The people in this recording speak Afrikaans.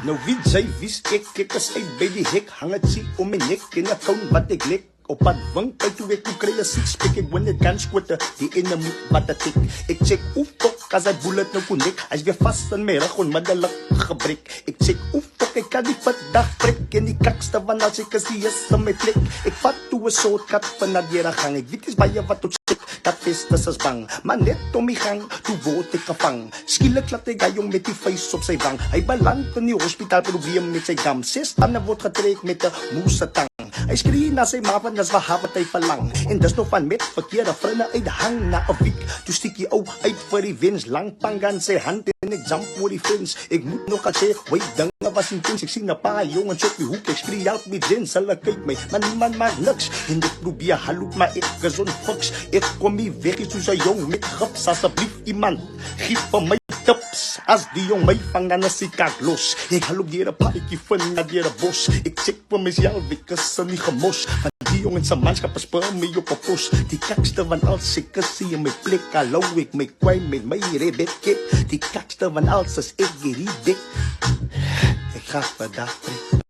Nou wie jy wies ek is uit by die hek, hang het sie om my nek en 'n foon wat ek lek. Op pad winkel toe ek kry 'n six-pack, ek win 'n gunskwatter, die enemy wat ek check hoe fok as hy bullet nou connect, hy's weer vast in my rug onmiddellik gebreek. Ek check hoe fok ek kan die vandag trek en die kakste van as ek is die eerste my plek. Ek vat toe 'n shortcut van na die gang, ek weet is baie wat tot check, dat festes is bang, maar net om die gang, toe word ek gevang. Skielik laat ek jong met die face op sy wang, hy beland in die hospitaal probleem met sy gam, 6 tande word getrek met 'n moesetang. Hy skree na sy ma want dis wat hy verlang. En dis nog van met verkeerde vriende uithang na 'n week. Toe stiek hy ou uit vir die wens, lang pang aan sy hand en ek jump oor die fence. Ek moet nog al sê, wait, dinge was intens. Ek sien 'n paar jongens op die hoek, ek skree help me Jens, hulle kyk my, maar niemand maak niks. En ek probeer hallo, maar ek gezond fiks. Ek kom nie weg soos 'n jong met gips, asseblief iemand, gee vir my tips. As die jong my vang, dan is ek los. Ek haloop deur 'n paadjie van na deur 'n bos. Ek check vir myself, ek is nie gemos. Want die jongens se manskap is speel my op 'n pos. Die kakste van al se kussie in my plek. Hallo ek my kwyn met my rebekkie. Die kakste van al se ek hierdie dik. Ek ga vandag